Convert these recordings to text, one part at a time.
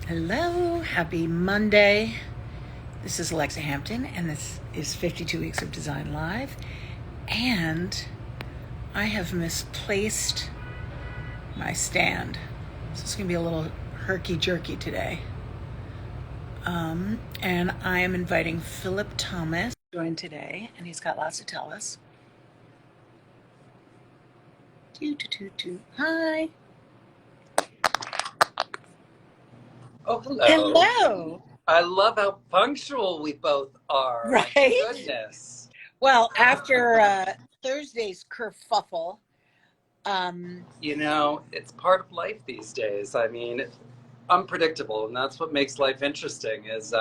Hello, happy Monday. This is Alexa Hampton, and this is 52 Weeks of Design Live. And I have misplaced my stand. So it's going to be a little herky-jerky today. And I am inviting Phillip Thomas to join today, and he's got lots to tell us. Hi. Oh, hello. Hello. I love how punctual we both are. Right? My goodness. Well, after Thursday's kerfuffle, It's part of life these days. I mean, unpredictable, and that's what makes life interesting is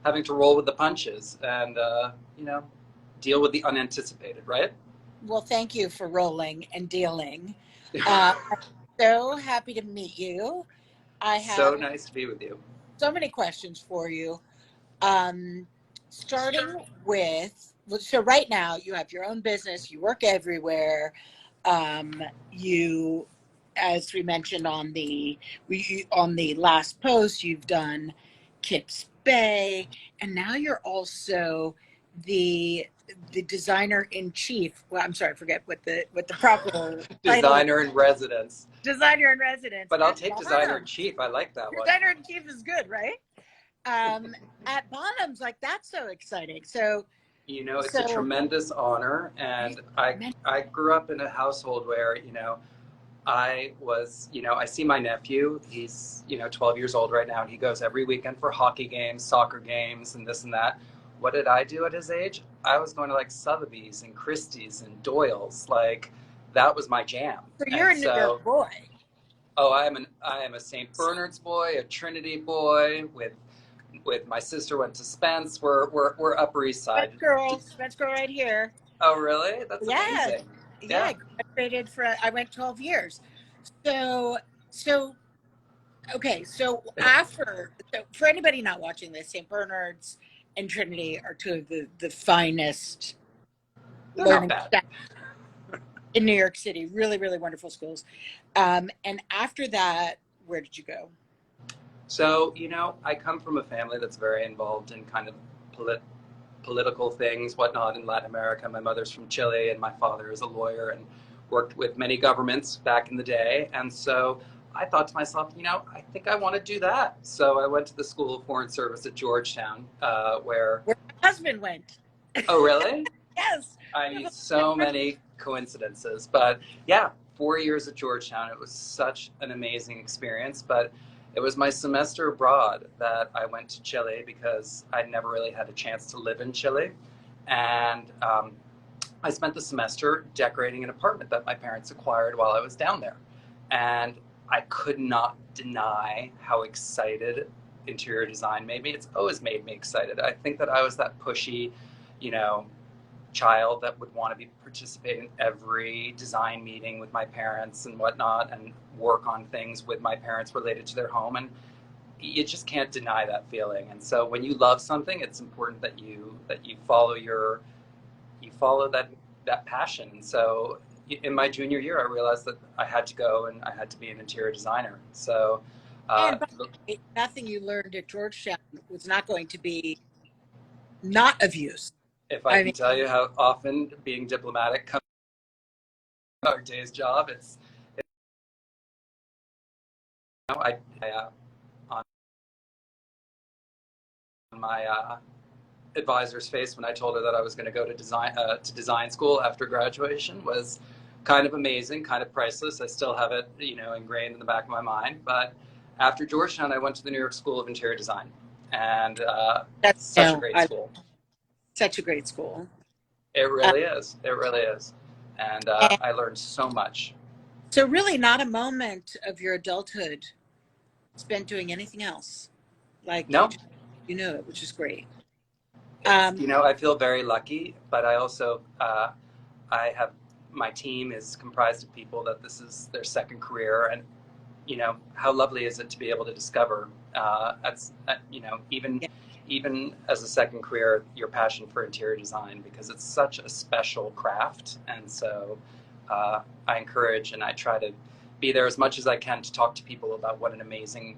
having to roll with the punches and, deal with the unanticipated, right? well, thank you for rolling and dealing. I'm so happy to meet you. I So have nice to be with you. so many questions for you. Starting with, so right now you have your own business, you work everywhere. You, as we mentioned on the last post, you've done Kips Bay, and now you're also the designer in chief. Well, I'm sorry, I forget what the proper title is. Designer in residence. Designer in residence. But I'll At take designer in Bonhams. chief. I like that one. Designer in chief is good, right? At Bonhams, like that's so exciting. So It's a tremendous honor, and I grew up in a household where, I see my nephew. He's, 12 years old right now, and he goes every weekend for hockey games, soccer games, and this and that. What did I do at his age? I was going to like Sotheby's and Christie's and Doyle's. Like, that was my jam. so you're a New York boy. Oh, I am a St. Bernard's boy, a Trinity boy. With my sister went to Spence. We're Upper East Side. Spence girl right here. Oh, really? That's amazing. Yeah, I went 12 years. So okay, so for anybody not watching this, St. Bernard's and Trinity are two of the finest learning staff in New York City. Really, really wonderful schools. And after that, where did you go? So, I come from a family that's very involved in kind of political things, whatnot, in Latin America. My mother's from Chile, and my father is a lawyer and worked with many governments back in the day. And so I thought to myself, I think I want to do that. So I went to the School of Foreign Service at Georgetown, where my husband went. Oh, really? Yes. I mean, so many coincidences. But yeah, 4 years at Georgetown. It was such an amazing experience. But it was my semester abroad that I went to Chile because I'd never really had a chance to live in Chile. And I spent the semester decorating an apartment that my parents acquired while I was down there. And I could not deny how excited interior design made me. It's always made me excited. I think that I was that pushy, child that would want to be participate in every design meeting with my parents and whatnot, and work on things with my parents related to their home. And you just can't deny that feeling. And so when you love something, it's important that you follow that passion. And so in my junior year, I realized that I had to go and I had to be an interior designer. So nothing you learned at Georgetown was not going to be not of use. If I can tell you how often being diplomatic comes to our day's job, on my advisor's face when I told her that I was going to go to design school after graduation was kind of amazing, kind of priceless. I still have it, ingrained in the back of my mind. But after Georgetown, I went to the New York School of Interior Design, and that's such a great school. Such a great school. It really is. It really is. And I learned so much. So really not a moment of your adulthood spent doing anything else. Like, no. You knew it, which is great. I feel very lucky, but I also, my team is comprised of people that this is their second career. And, how lovely is it to be able to discover, even as a second career, your passion for interior design, because it's such a special craft. And so I encourage and I try to be there as much as I can to talk to people about what an amazing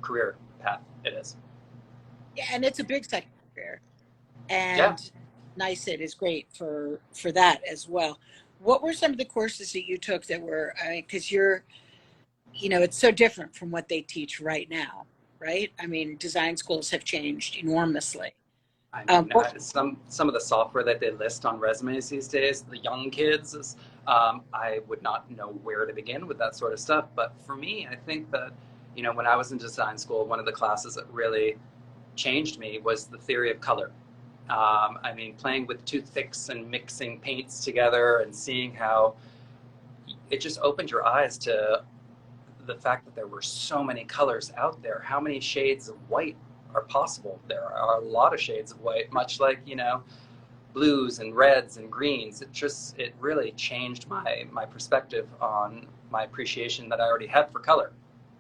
career path it is. Yeah, and it's a big second career, Yeah. and NICET is great for that as well. What were some of the courses that you took that were, I mean, because you're, it's so different from what they teach right now, right? I mean, design schools have changed enormously. I mean, What, some of the software that they list on resumes these days, the young kids, is, I would not know where to begin with that sort of stuff. But for me, I think that, when I was in design school, one of the classes that really changed me was the theory of color. I mean, playing with toothpicks and mixing paints together and seeing how it just opened your eyes to the fact that there were so many colors out there. How many shades of white are possible? There are a lot of shades of white, much like, blues and reds and greens. It really changed my perspective on my appreciation that I already had for color.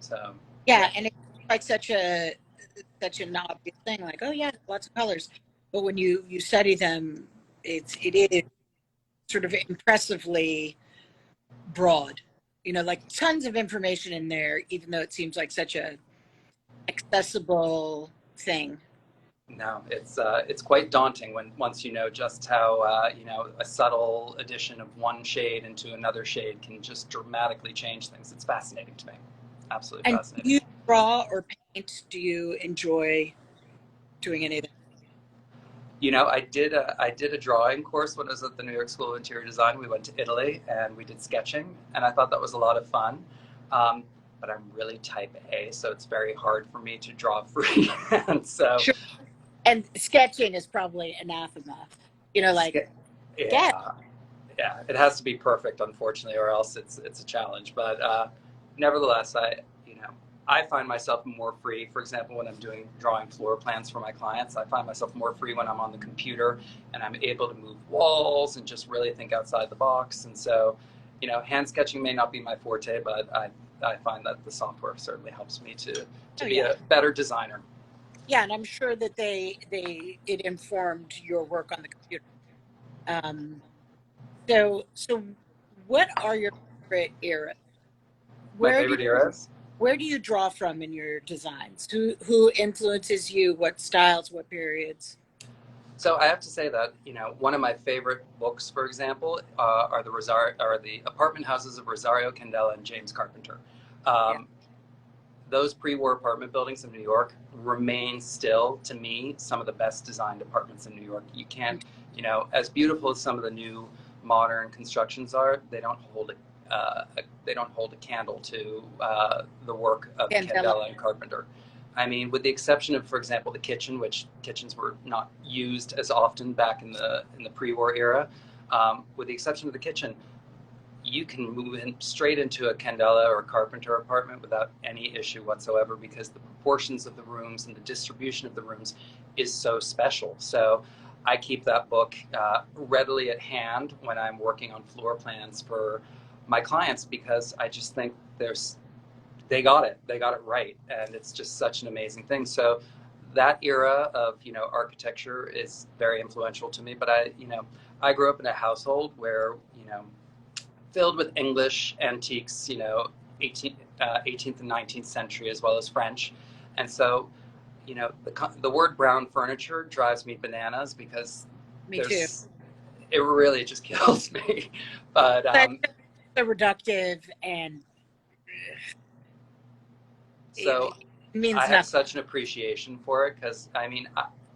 So yeah, and it's like such an obvious thing, like, oh yeah, lots of colors. But when you study them, it is sort of impressively broad. Like tons of information in there, even though it seems like such a accessible thing. no, it's quite daunting when once you know just how a subtle addition of one shade into another shade can just dramatically change things. It's fascinating to me, absolutely And do fascinating. you draw or paint? Do you enjoy doing any of that? I did a drawing course when I was at the New York School of Interior Design. We went to Italy and we did sketching, and I thought that was a lot of fun. Um, but I'm really type A, so it's very hard for me to draw freehand. So, Sure. And sketching is probably anathema. Like sketch. yeah, yeah, it has to be perfect, unfortunately, or else it's a challenge. But nevertheless, I find myself more free. For example, when I'm drawing floor plans for my clients, I find myself more free when I'm on the computer and I'm able to move walls and just really think outside the box. And so, hand sketching may not be my forte, but I find that the software certainly helps me to Oh be yeah. a better designer. Yeah, and I'm sure that it informed your work on the computer. Um, so what are your favorite eras? My Where do favorite eras. where do you draw from in your designs? Who influences you? What styles? What periods? So I have to say that one of my favorite books, for example, are the apartment houses of Rosario Candela and James Carpenter. Yeah, Um, those pre-war apartment buildings in New York remain still, to me, some of the best designed apartments in New York. You can't, as beautiful as some of the new modern constructions are, they don't hold a candle to the work of Candela. Candela and Carpenter. I mean, with the exception of, for example, the kitchen, which kitchens were not used as often back in the pre-war era. With the exception of the kitchen, you can move in straight into a Candela or Carpenter apartment without any issue whatsoever because the proportions of the rooms and the distribution of the rooms is so special. So I keep that book readily at hand when I'm working on floor plans for my clients because I just think they got it right, and it's just such an amazing thing. So that era of architecture is very influential to me. But I grew up in a household where filled with English antiques, 18th and 19th century, as well as French. And so, the word brown furniture drives me bananas because Me too. there's, it really just kills me. But But so reductive and it so I means have nothing. such an appreciation for it because, I mean,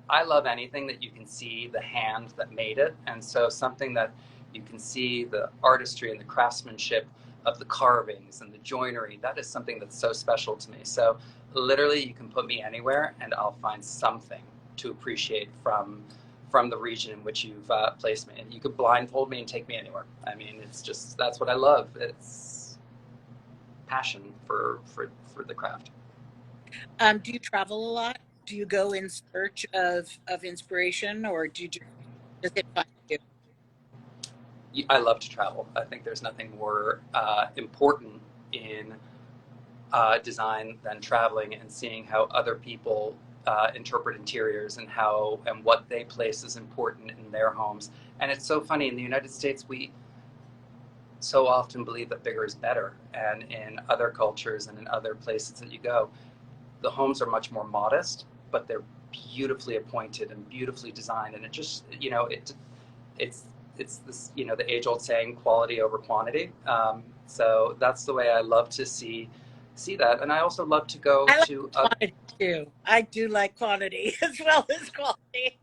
I love anything that you can see the hand that made it. And so something that you can see the artistry and the craftsmanship of the carvings and the joinery, that is something that's so special to me. So literally you can put me anywhere and I'll find something to appreciate from the region in which you've placed me. And you could blindfold me and take me anywhere. I mean, that's what I love. It's passion for the craft. Do you travel a lot? Do you go in search of inspiration, or does it find you? I love to travel. I think there's nothing more important in design than traveling and seeing how other people interpret interiors and what they place as important in their homes. And it's so funny in the United States, so often believe that bigger is better. And in other cultures and in other places that you go, the homes are much more modest, but they're beautifully appointed and beautifully designed. And it just, it's this, the age old saying, quality over quantity. So that's the way I love to see that. And I also love to go I like to quantity too. I do like quantity as well as quality.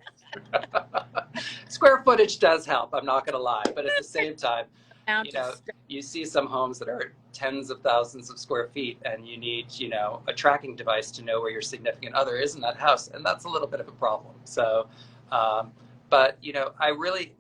square footage does help. I'm not going to lie, but at the same time, Amount of stuff. you see some homes that are tens of thousands of square feet, and you need, a tracking device to know where your significant other is in that house, and that's a little bit of a problem. So, but I really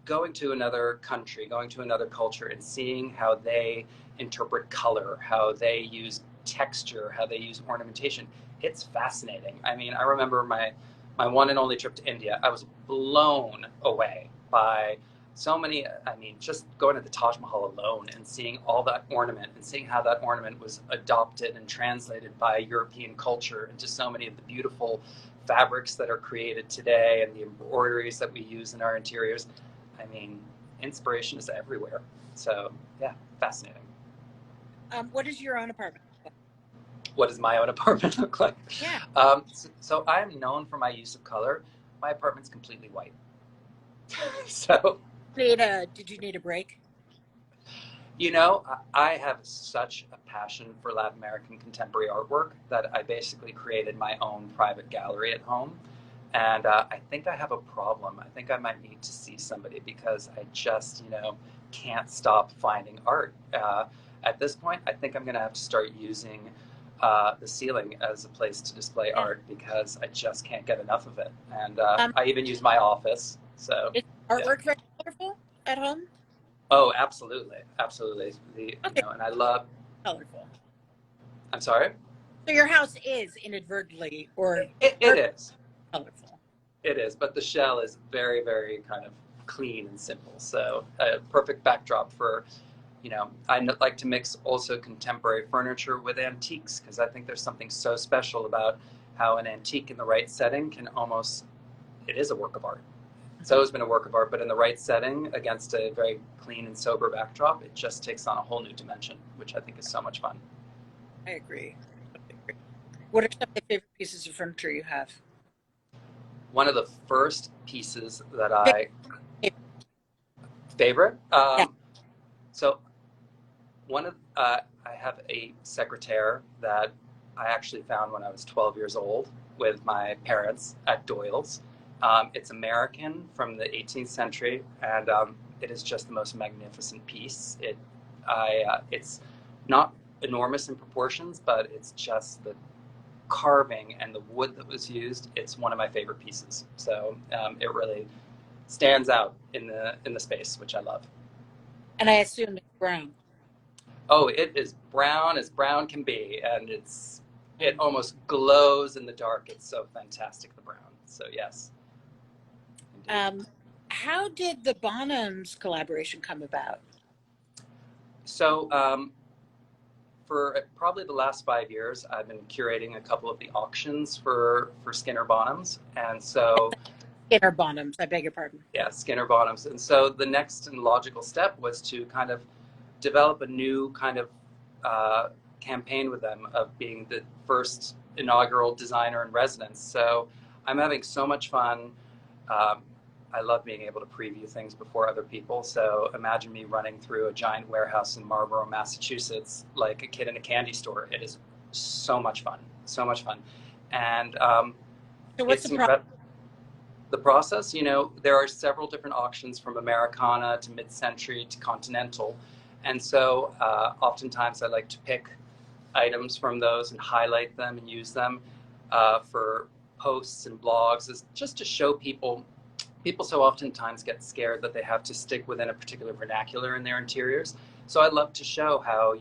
going to another country, going to another culture, and seeing how they interpret color, how they use texture, how they use ornamentation. It's fascinating. I mean, I remember my one and only trip to India. I was blown away by so many. I mean, just going to the Taj Mahal alone and seeing all that ornament and seeing how that ornament was adopted and translated by European culture into so many of the beautiful fabrics that are created today and the embroideries that we use in our interiors. I mean, inspiration is everywhere. So yeah, fascinating. What is your own apartment? What does my own apartment look like? Yeah. So I am known for my use of color. My apartment's completely white. So Did you need a break? I have such a passion for Latin American contemporary artwork that I basically created my own private gallery at home. And I think I have a problem. I think I might need to see somebody because I just, can't stop finding art. At this point, I think I'm going to have to start using the ceiling as a place to display art because I just can't get enough of it. And I even use my office. So is artwork very colorful at home? Oh, absolutely, absolutely. Okay. And I love Colorful. I'm sorry. So your house is inadvertently or It is. colorful. It is, but the shell is very, very kind of clean and simple. So a perfect backdrop for, I like to mix also contemporary furniture with antiques because I think there's something so special about how an antique in the right setting it is a work of art. It's always been a work of art, but in the right setting against a very clean and sober backdrop, it just takes on a whole new dimension, which I think is so much fun. I agree. What are some of the favorite pieces of furniture you have? One of the first pieces that I favorite. Yeah. So I have a secretaire that I actually found when I was 12 years old with my parents at Doyle's. It's American from the 18th century, and it is just the most magnificent piece. It's not enormous in proportions, but it's just the carving and the wood that was used. It's one of my favorite pieces. So it really stands out in the space, which I love. And I assume it's brown. Oh, it is brown as brown can be, and it almost glows in the dark. It's so fantastic, the brown. So yes. How did the Bonhams collaboration come about? So for probably the last 5 years, I've been curating a couple of the auctions for Skinner Bonhams, and so Skinner Bonhams, I beg your pardon. Yeah, Skinner Bonhams. And so the next and logical step was to kind of develop a new kind of campaign with them of being the first inaugural designer in residence. So I'm having so much fun. I love being able to preview things before other people. So imagine me running through a giant warehouse in Marlborough, Massachusetts, like a kid in a candy store. It is so much fun, so much fun. And so what's the process? There are several different auctions from Americana to mid-century to continental. And so oftentimes I like to pick items from those and highlight them and use them for posts and blogs, just to show people so oftentimes get scared that they have to stick within a particular vernacular in their interiors. So I love to show how,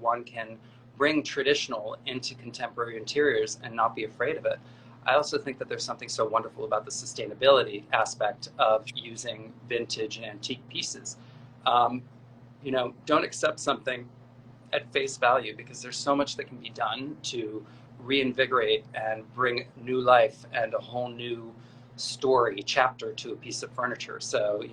one can bring traditional into contemporary interiors and not be afraid of it. I also think that there's something so wonderful about the sustainability aspect of using vintage and antique pieces. Don't accept something at face value because there's so much that can be done to reinvigorate and bring new life and a whole new story chapter to a piece of furniture. So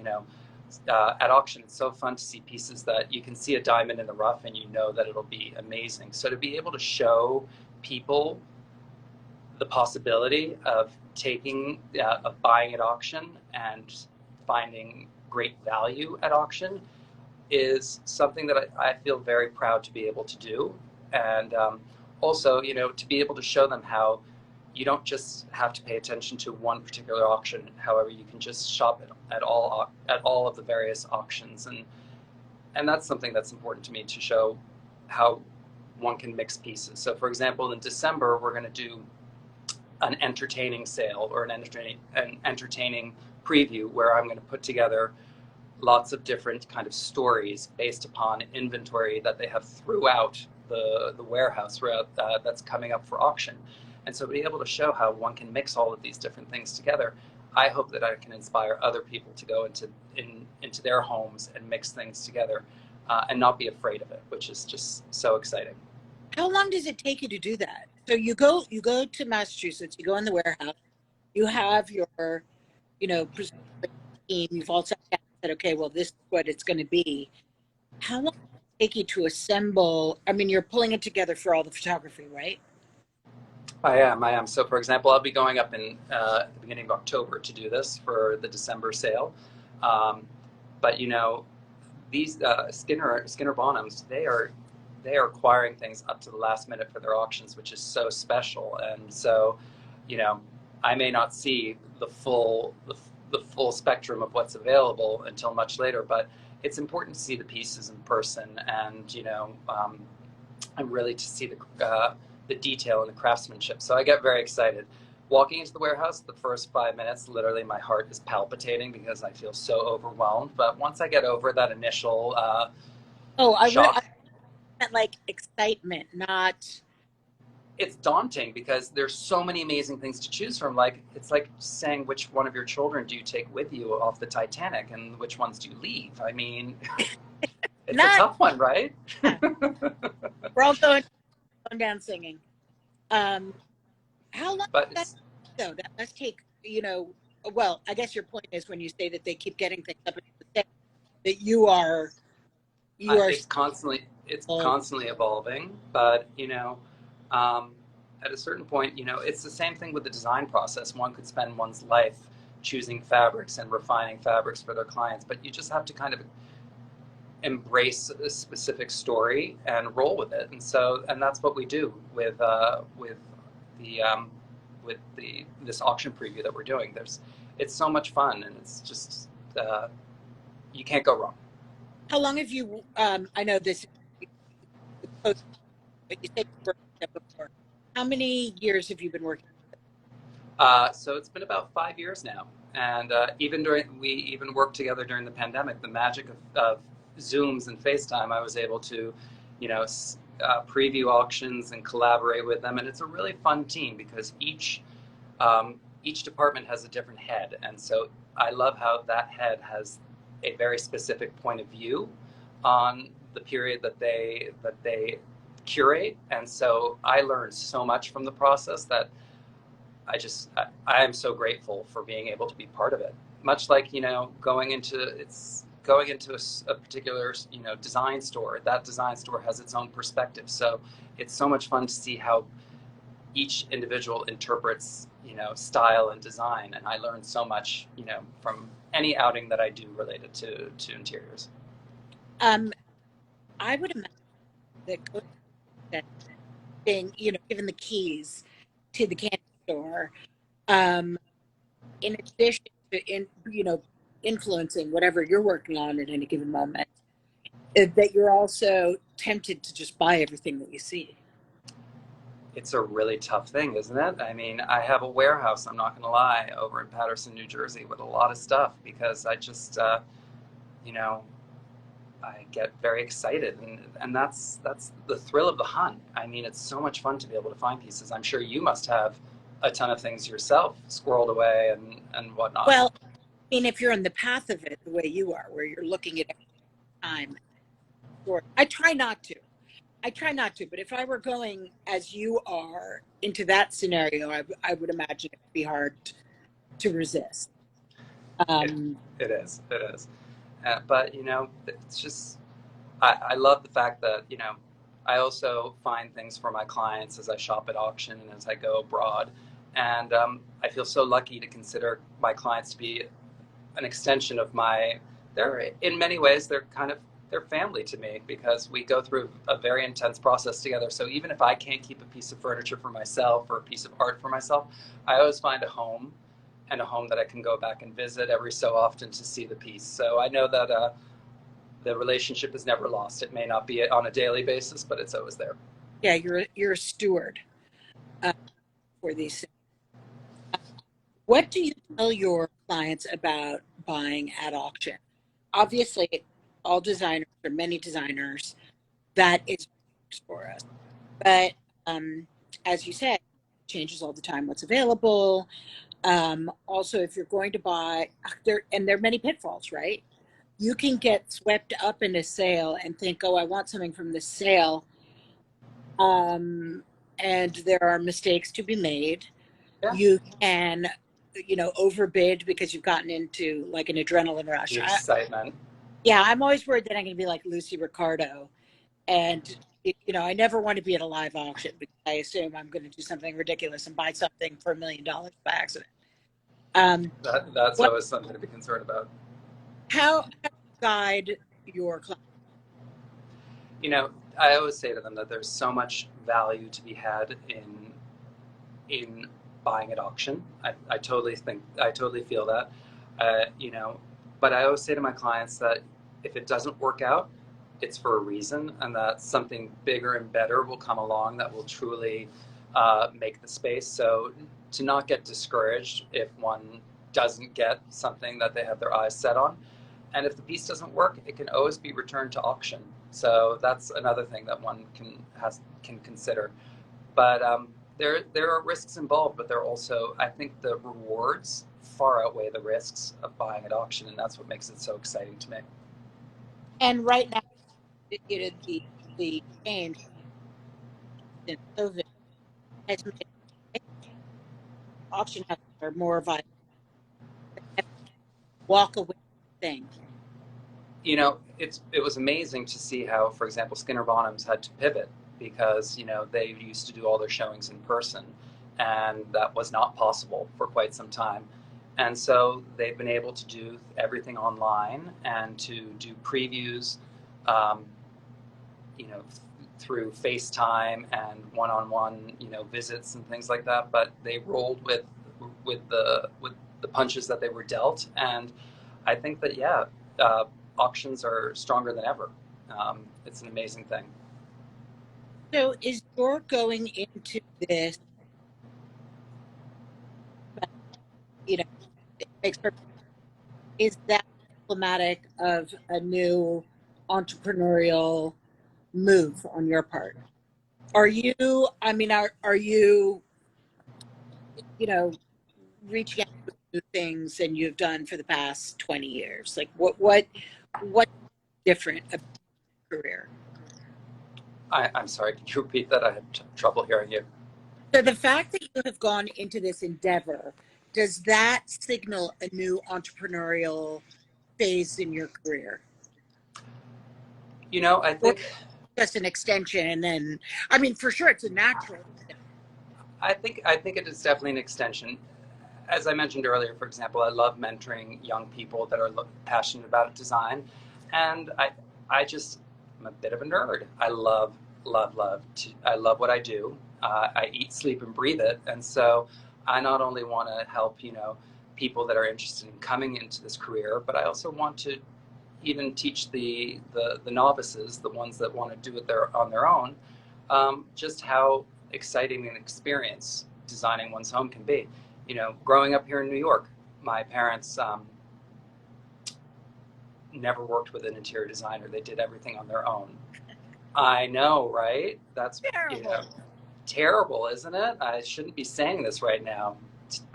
at auction, it's so fun to see pieces that you can see a diamond in the rough and you know that it'll be amazing. So to be able to show people the possibility of of buying at auction and finding great value at auction is something that I feel very proud to be able to do. And also, to be able to show them how you don't just have to pay attention to one particular auction. However, you can just shop at all of the various auctions, and that's something that's important to me, to show how one can mix pieces. So, for example, in December, we're going to do an entertaining sale, or an entertaining preview, where I'm going to put together lots of different kind of stories based upon inventory that they have throughout the warehouse that's coming up for auction. And so be able to show how one can mix all of these different things together, I hope that I can inspire other people to go into their homes and mix things together, and not be afraid of it, which is just so exciting. How long does it take you to do that? So you go to Massachusetts, you go in the warehouse, you have your, presumably team, you've all sat down and said, okay, well, this is what it's going to be. How long does it take you to assemble? I mean, you're pulling it together for all the photography, right? I am. So, for example, I'll be going up in the beginning of October to do this for the December sale. But these Skinner Bonhams, they are acquiring things up to the last minute for their auctions, which is so special. And so, I may not see the full spectrum of what's available until much later, but it's important to see the pieces in person, and and really to see the detail and the craftsmanship. So I get very excited. Walking into the warehouse, the first 5 minutes, literally my heart is palpitating because I feel so overwhelmed. But once I get over that initial shock, I meant like excitement, not. it's daunting because there's so many amazing things to choose from. Like, it's like saying, which one of your children do you take with you off the Titanic, and which ones do you leave? I mean, it's a tough one, right? We're all going down singing. How long But does that, though? That must take, well, I guess your point is when you say that they keep getting things up into the state, that you are it's constantly evolving. But at a certain point, it's the same thing with the design process. One could spend one's life choosing fabrics and refining fabrics for their clients, but you just have to kind of embrace a specific story and roll with it. And that's what we do with this auction preview that we're doing. It's so much fun, and it's just you can't go wrong. How long have you? I know this, but you said you worked with them before. How many years have you been working? So it's been about 5 years now, and we even worked together during the pandemic. The magic of Zooms and FaceTime, I was able to, preview auctions and collaborate with them, and it's a really fun team because each department has a different head, and so I love how that head has a very specific point of view on the period that they curate, and so I learned so much from the process that I am so grateful for being able to be part of it. Much like going into a particular design store. That design store has its own perspective, so it's so much fun to see how each individual interprets style and design, and I learned so much from any outing that I do related to interiors. I would imagine that being given the keys to the candy store, in addition to influencing whatever you're working on at any given moment, that you're also tempted to just buy everything that you see. It's a really tough thing, isn't it? I mean, I have a warehouse, I'm not going to lie, over in Paterson, New Jersey, with a lot of stuff because I just, I get very excited, and that's the thrill of the hunt. I mean, it's so much fun to be able to find pieces. I'm sure you must have a ton of things yourself squirreled away and whatnot. Well, I mean, if you're in the path of it the way you are, where you're looking at every time, I try not to. But if I were going as you are into that scenario, I would imagine it would be hard to resist. It is. But it's just I love the fact that I also find things for my clients as I shop at auction and as I go abroad, and I feel so lucky to consider my clients to be an extension of my. They're in many ways they're family to me because we go through a very intense process together. So even if I can't keep a piece of furniture for myself or a piece of art for myself, I always find a home and a home that I can go back and visit every so often to see the piece. So I know that the relationship is never lost. It may not be on a daily basis, but it's always there. Yeah, you're a steward uh, for these things. What do you tell your clients about buying at auction? Obviously, all designers or many designers, that is what works for us. But as you said, it changes all the time what's available. Also, if you're going to buy, there are many pitfalls, right? You can get swept up in a sale and think, oh, I want something from this sale. Um, and there are mistakes to be made. Yeah, You can, overbid because you've gotten into like an adrenaline rush. the excitement. Yeah, I'm always worried that I'm going to be like Lucy Ricardo. And, I never want to be at a live auction because I assume I'm going to do something ridiculous and buy something for $1 million by accident. That's What, always something to be concerned about. how do you guide your clients? I always say to them that there's so much value to be had in buying at auction. I totally feel that. But I always say to my clients that if it doesn't work out, it's for a reason, and that something bigger and better will come along that will truly make the space. So to not get discouraged if one doesn't get something that they have their eyes set on. And if the piece doesn't work, it can always be returned to auction. So that's another thing that one can consider. But there are risks involved, but there are also, I think, the rewards far outweigh the risks of buying at auction, and that's what makes it so exciting to me. And right now, the change in COVID has made auction houses are more viable. Walk away thing. It was amazing to see how, for example, Skinner Bonhams had to pivot because they used to do all their showings in person, and that was not possible for quite some time. And so they've been able to do everything online and to do previews, um, you know, through FaceTime and one-on-one, visits and things like that. But they rolled with the punches that they were dealt, and I think that auctions are stronger than ever. It's an amazing thing. So is your going into this, you know, it makes perfect, is that emblematic of a new entrepreneurial move on your part? Are you, I mean, are you, you know, reaching out to new things than you've done for the past 20 years? Like what's different about your career? I'm sorry, could you repeat that? I had trouble hearing you. So the fact that you have gone into this endeavor, does that signal a new entrepreneurial phase in your career? I Or think just an extension and then, I mean, for sure it's a natural step. I think it is definitely an extension. As I mentioned earlier, for example, I love mentoring young people that are passionate about design, and I just I'm a bit of a nerd. I I love what I do. I eat, sleep, and breathe it, and so I not only want to help people that are interested in coming into this career, but I also want to even teach the novices, the ones that want to do it on their own, just how exciting an experience designing one's home can be. Growing up here in New York, my parents never worked with an interior designer. They did everything on their own. I know, right? That's Terrible. terrible, isn't it? I shouldn't be saying this right now.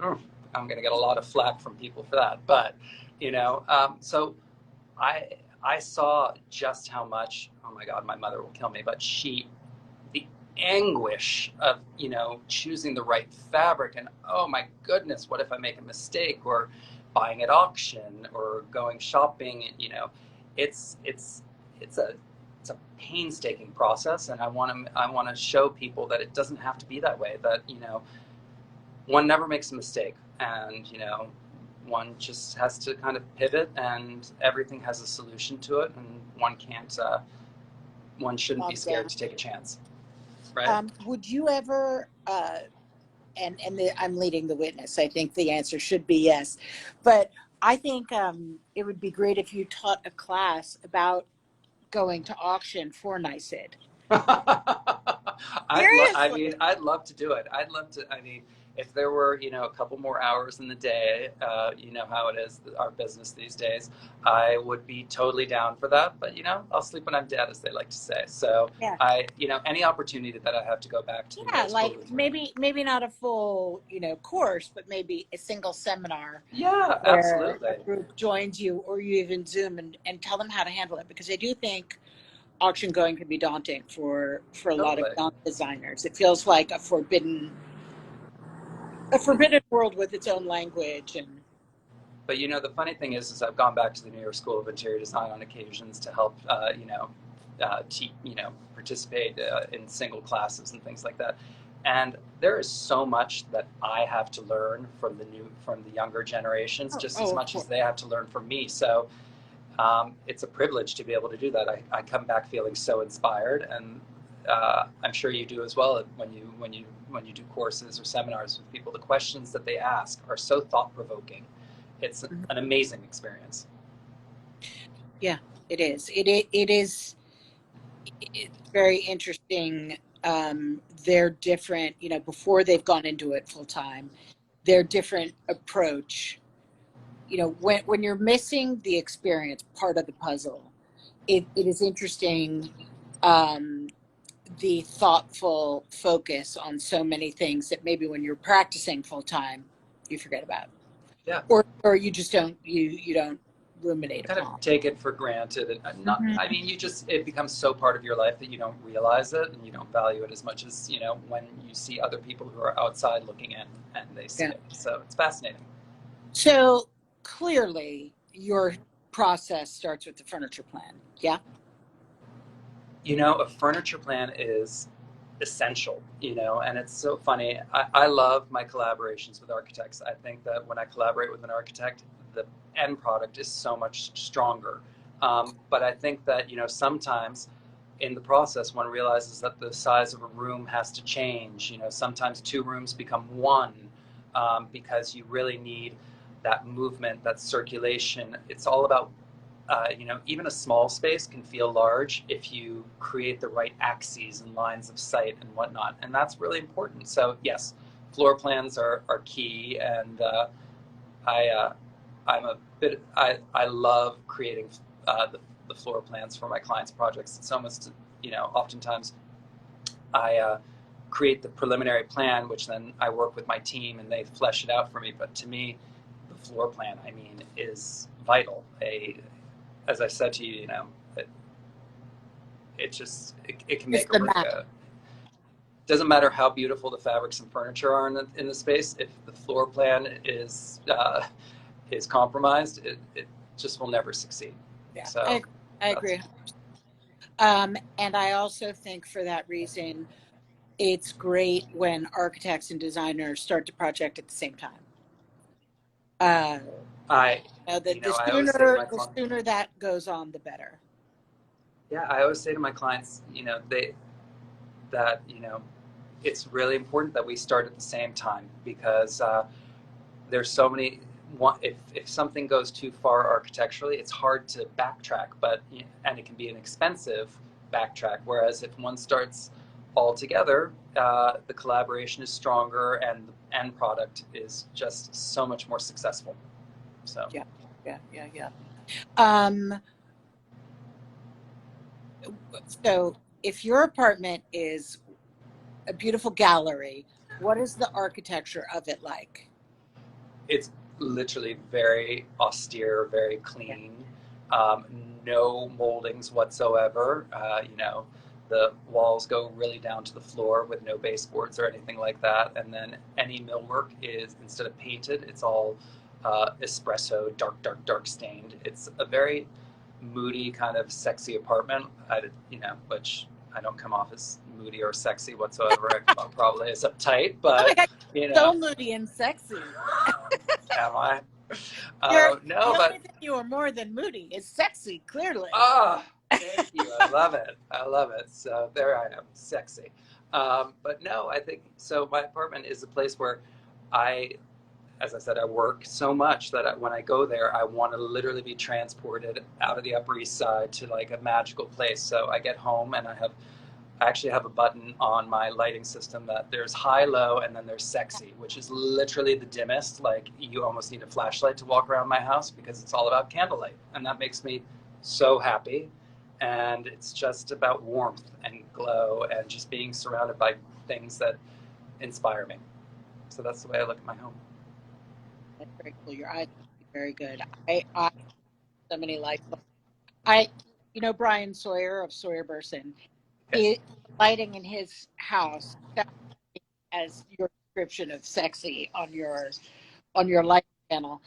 I'm going to get a lot of flack from people for that. But so I I saw just how much. Oh my God, my mother will kill me. But the anguish of choosing the right fabric, and oh my goodness, what if I make a mistake, or buying at auction or going shopping. You know, it's it's it's a it's a painstaking process, and I want to show people that it doesn't have to be that way. That, you know, one never makes a mistake, and, you know, one just has to kind of pivot, and everything has a solution to it, and one can't one shouldn't be Yeah. scared to take a chance, right? Would you ever, I'm leading the witness. I think the answer should be yes, but I think it would be great if you taught a class about going to auction for NYSID. I mean, I'd love to do it. I'd love to. I mean, if there were, you know, a couple more hours in the day, you know how it is, our business these days, I would be totally down for that. But, you know, I'll sleep when I'm dead, as they like to say. So Yeah. you know, any opportunity that I have to go back to. Yeah, like maybe not a full, you know, course, but maybe a single seminar. Yeah, where absolutely. a group joins you, or you even Zoom and tell them how to handle it, because I do think auction going can be daunting for a lot of young designers. It feels like a forbidden world with its own language. And but, you know, the funny thing is I've gone back to the New York School of Interior Design on occasions to help, you know, you know, participate in single classes and things like that. And there is so much that I have to learn from the younger generations, just as much as they have to learn from me. So it's a privilege to be able to do that. I come back feeling so inspired, and I'm sure you do as well when you do courses or seminars with people. The questions that they ask are so thought-provoking. It's an amazing experience. Yeah, it is. It's very interesting. They're different, you know, before they've gone into it full time, their different approach. You know, when you're missing the experience part of the puzzle, it is interesting, the thoughtful focus on so many things that maybe when you're practicing full time, you forget about. Yeah. Or you just don't you don't ruminate kind upon. of take it for granted, and not. I mean, it becomes so part of your life that you don't realize it, and you don't value it as much as, you know, when you see other people who are outside looking in and they see it. So it's fascinating. So clearly your process starts with the furniture plan. Yeah. You know, a furniture plan is essential, you know, and it's so funny. I love my collaborations with architects. I think that when I collaborate with an architect, the end product is so much stronger. But I think that, you know, sometimes in the process, one realizes that the size of a room has to change. You know, sometimes two rooms become one, because you really need that movement, that circulation. It's all about you know, even a small space can feel large if you create the right axes and lines of sight and whatnot, and that's really important. So yes, floor plans are key, and I love creating the floor plans for my clients' projects. It's almost, you know, oftentimes I create the preliminary plan, which then I work with my team and they flesh it out for me. But to me, the floor plan, I mean, is vital. As I said to you, you know, it can make or break. Doesn't matter how beautiful the fabrics and furniture are in the space. If the floor plan is compromised, it just will never succeed. Yeah, so I agree. And I also think for that reason, it's great when architects and designers start the project at the same time. The sooner that goes on, the better. Yeah, I always say to my clients, you know, you know, it's really important that we start at the same time, because there's so many. If something goes too far architecturally, it's hard to backtrack, and it can be an expensive backtrack. Whereas if one starts all together, the collaboration is stronger, and the end product is just so much more successful. So yeah. So if your apartment is a beautiful gallery, what is the architecture of it like? It's literally very austere, very clean, no moldings whatsoever. You know, the walls go really down to the floor with no baseboards or anything like that. And then any millwork is, instead of painted, it's all espresso, dark stained. It's a very moody kind of sexy apartment, which I don't come off as moody or sexy whatsoever. I come off probably as uptight, Oh my but God, you so know, moody and sexy. am I? No, The but only thing you are more than moody is sexy, clearly. thank you. I love it. I love it. So there I am, sexy. But no, I think so. My apartment is a place where I, as I said, I work so much that when I go there, I want to literally be transported out of the Upper East Side to like a magical place. So I get home and I actually have a button on my lighting system that there's high, low, and then there's sexy, which is literally the dimmest. Like you almost need a flashlight to walk around my house because it's all about candlelight. And that makes me so happy. And it's just about warmth and glow and just being surrounded by things that inspire me. So that's the way I look at my home. That's very cool. Your eyes are very good. I so many lights. Brian Sawyer of Sawyer Burson. Yes. Lighting in his house as your description of sexy on your light panel,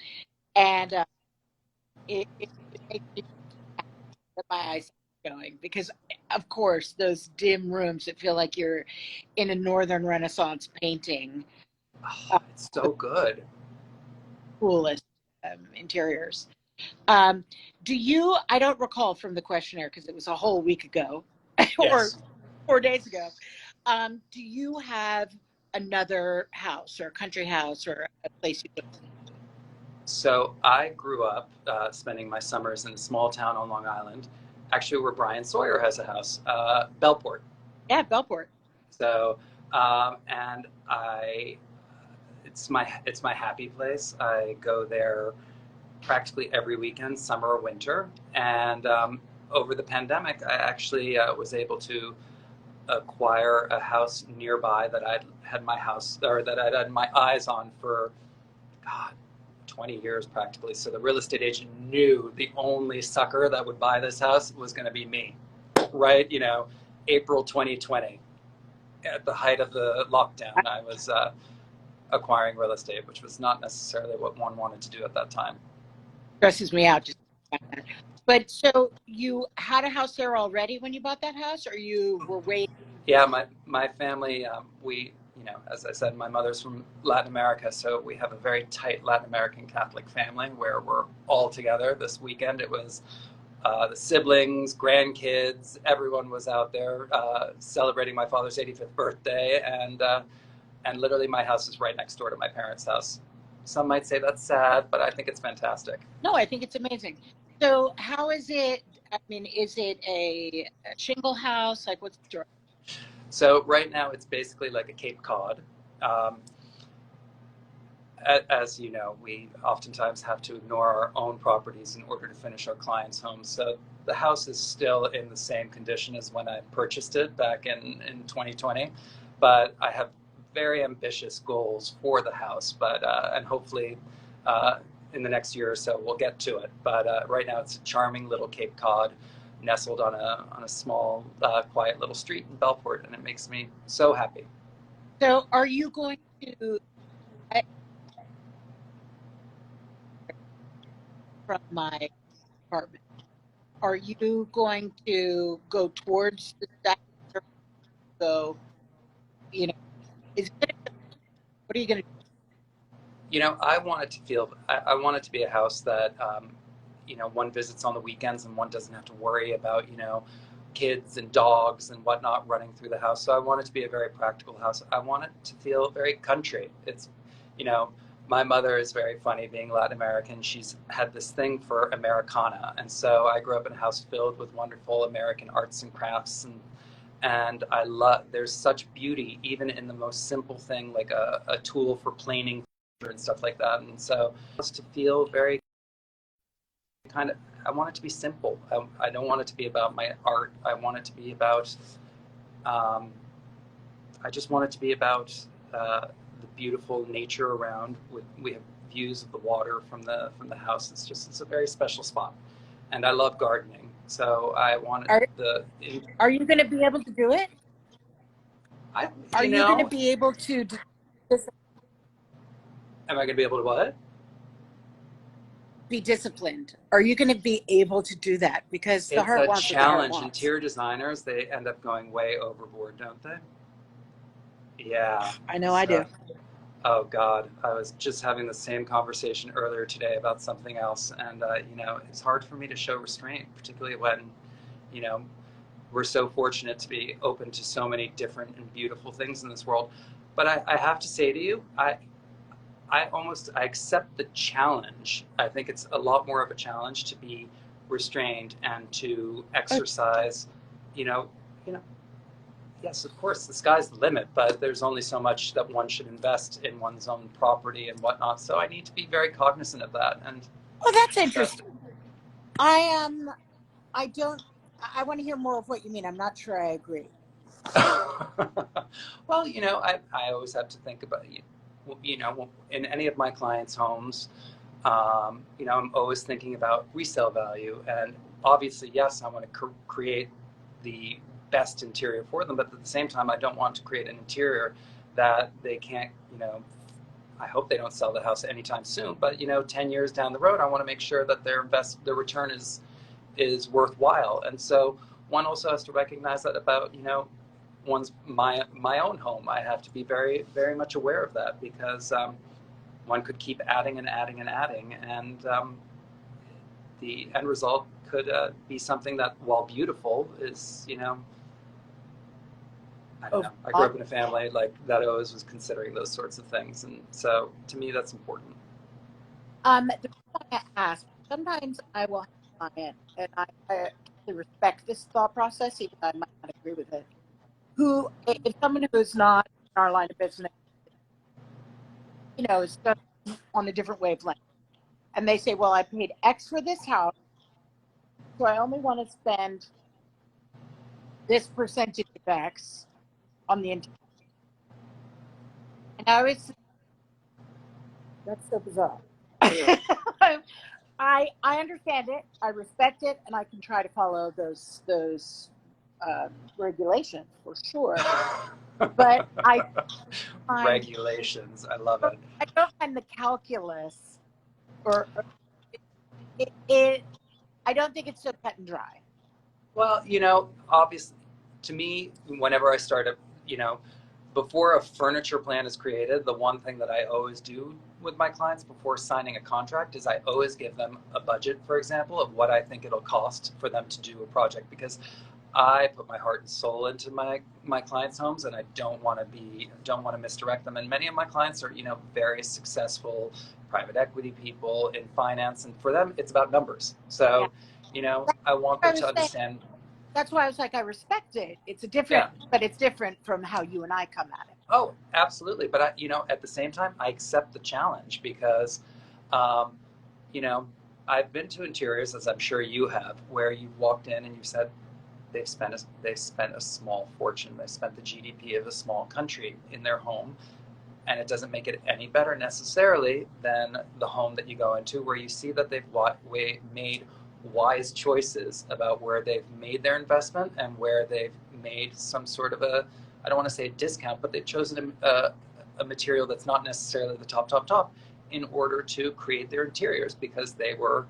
and it makes me that my eyes are going because, of course, those dim rooms that feel like you're in a Northern Renaissance painting. It's so good. Coolest interiors. I don't recall from the questionnaire because it was a whole week ago or Yes. 4 days ago. Do you have another house or a country house or a place you live? So I grew up spending my summers in a small town on Long Island, actually where Brian Sawyer has a house, Bellport. Yeah, Bellport. So, and it's my happy place. I go there practically every weekend, summer or winter. And over the pandemic, I actually was able to acquire a house nearby that I'd had my eyes on for, God, 20 years practically. So the real estate agent knew the only sucker that would buy this house was going to be me, right? April 2020, at the height of the lockdown, I was acquiring real estate, which was not necessarily what one wanted to do at that time. Stresses me out just about that. But so you had a house there already when you bought that house, or you were waiting? Yeah, my family, as I said, my mother's from Latin America, so we have a very tight Latin American Catholic family where we're all together. This weekend it was the siblings, grandkids, everyone was out there celebrating my father's 85th birthday, and literally my house is right next door to my parents' house. Some might say that's sad, but I think it's fantastic. No, I think it's amazing. So how is it? I mean, is it a shingle house? Like, what's the story? So right now it's basically like a Cape Cod. Um, as you know, we oftentimes have to ignore our own properties in order to finish our clients' homes. So the house is still in the same condition as when I purchased it back in 2020, but I have very ambitious goals for the house, and hopefully in the next year or so we'll get to it. But right now it's a charming little Cape Cod nestled on a small, quiet little street in Bellport, and it makes me so happy. So are you going to, from my apartment, are you going to go towards the stack or go, is it, what are you going to do? I want it to I want it to be a house that, one visits on the weekends and one doesn't have to worry about, kids and dogs and whatnot running through the house. So I want it to be a very practical house. I want it to feel very country. It's, my mother is very funny being Latin American. She's had this thing for Americana. And so I grew up in a house filled with wonderful American arts and crafts. And there's such beauty even in the most simple thing, like a tool for planing and stuff like that. And so just to feel very I want it to be simple. I don't want it to be about my art. I want it to be about, I just want it to be about the beautiful nature around. We have views of the water from the house. It's a very special spot. And I love gardening. So I want Are you going to be able to do it? Are you going to be able to Am I going to be able to what? be disciplined? Are you going to be able to do that? Because the It's heart a wants what the heart challenge. wants. Interior designers, they end up going way overboard, don't they? Yeah. I know I do. Oh God, I was just having the same conversation earlier today about something else, and it's hard for me to show restraint, particularly when, you know, we're so fortunate to be open to so many different and beautiful things in this world. But I have to say to you, I accept the challenge. I think it's a lot more of a challenge to be restrained and to exercise, you know, yes, of course, the sky's the limit, but there's only so much that one should invest in one's own property and whatnot. So I need to be very cognizant of that. And Oh, that's interesting. I want to hear more of what you mean. I'm not sure I agree. well, I always have to think about, in any of my clients' homes, I'm always thinking about resale value. And obviously, yes, I want to create the best interior for them, but at the same time, I don't want to create an interior that they can't, I hope they don't sell the house anytime soon, but 10 years down the road, I want to make sure that their return is worthwhile. And so one also has to recognize that about, my own home. I have to be very, very much aware of that, because one could keep adding and adding and adding, and the end result could be something that, while beautiful, is, I don't know. I grew up in a family like that always was considering those sorts of things, and so to me, that's important. The reason I ask, sometimes I will have a client, and I respect this thought process, even though I might not agree with it. If someone who's not in our line of business, is on a different wavelength, and they say, "Well, I paid X for this house, so I only want to spend this percentage of X on the interior." And I always, that's so bizarre. I understand it, I respect it, and I can try to follow those regulations for sure. But regulations, I love it. I don't find the calculus, or it. I don't think it's so cut and dry. Well, obviously, to me, whenever I start before a furniture plan is created, the one thing that I always do with my clients before signing a contract is I always give them a budget, for example, of what I think it'll cost for them to do a project, because I put my heart and soul into my clients' homes, and I don't want to misdirect them. And many of my clients are, very successful private equity people in finance, and for them, it's about numbers. So, I want them to understand. That's why I was like, I respect it. It's but it's different from how you and I come at it. Oh, absolutely. But at the same time, I accept the challenge, because, I've been to interiors, as I'm sure you have, where you've walked in and you've said they spent a small fortune. They spent the GDP of a small country in their home, and it doesn't make it any better necessarily than the home that you go into, where you see that they've made wise choices about where they've made their investment and where they've made some sort of I don't want to say a discount, but they've chosen a material that's not necessarily the top in order to create their interiors, because they were,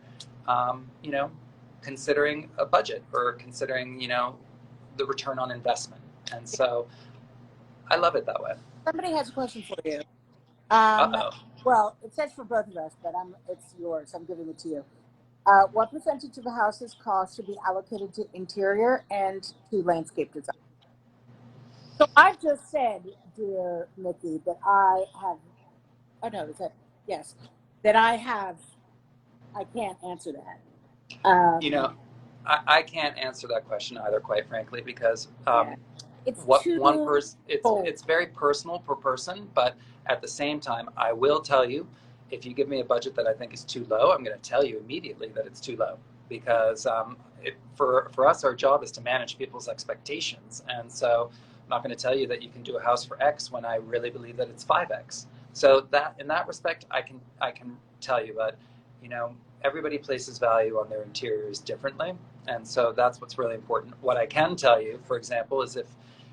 considering a budget, or considering, the return on investment. And so I love it that way. Somebody has a question for you. Uh-oh. Well, it says for both of us, but it's yours. I'm giving it to you. What percentage of a house's cost should be allocated to interior and to landscape design? So I've just said, dear Nikki, that I have. Oh no, is that yes? That I can't answer that. I can't answer that question either, quite frankly, because it's very personal per person. But at the same time, I will tell you, if you give me a budget that I think is too low, I'm going to tell you immediately that it's too low, because for us, our job is to manage people's expectations. And so I'm not going to tell you that you can do a house for X when I really believe that it's 5X. So that, in that respect, I can tell you, but everybody places value on their interiors differently. And so that's what's really important. What I can tell you, for example, is if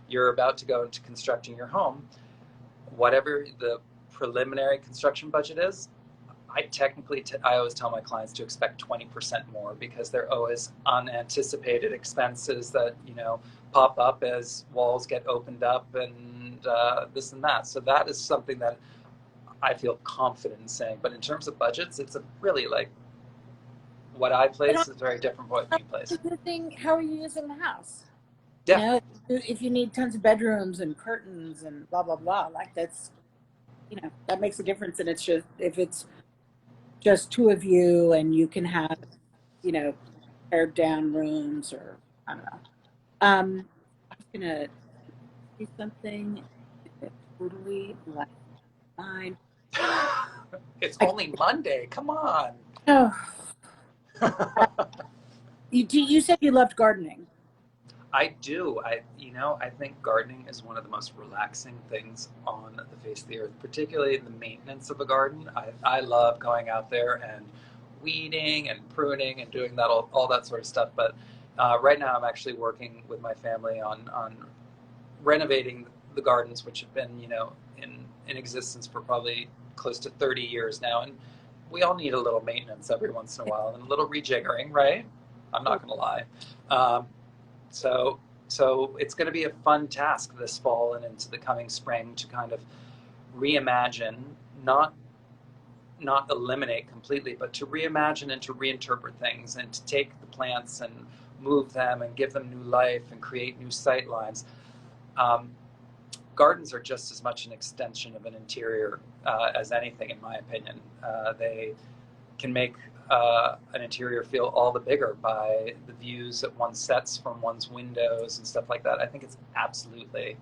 you're about to go into constructing your home, whatever the preliminary construction budget is, I always tell my clients to expect 20% more because there are always unanticipated expenses that, pop up as walls get opened up and this and that. So that is something that I feel confident in saying. But in terms of budgets, it's a really like what I place is very different from what you place. How are you using the house? Yeah. If you need tons of bedrooms and curtains and blah blah blah, like that's that makes a difference. And it's just if it's just two of you and you can have pared down rooms or I don't know. I was gonna say something that totally left my mind. It's only Monday. Come on. Oh, you said you loved gardening. I do. I think gardening is one of the most relaxing things on the face of the earth, particularly the maintenance of a garden. I love going out there and weeding and pruning and doing that all that sort of stuff. But right now, I'm actually working with my family on renovating the gardens, which have been in existence for probably close to 30 years now, and we all need a little maintenance every once in a while and a little rejiggering, right? I'm not going to lie. So it's going to be a fun task this fall and into the coming spring to kind of reimagine, not eliminate completely, but to reimagine and to reinterpret things and to take the plants and move them and give them new life and create new sight lines. Gardens are just as much an extension of an interior as anything, in my opinion. They can make an interior feel all the bigger by the views that one sets from one's windows and stuff like that. I think it's absolutely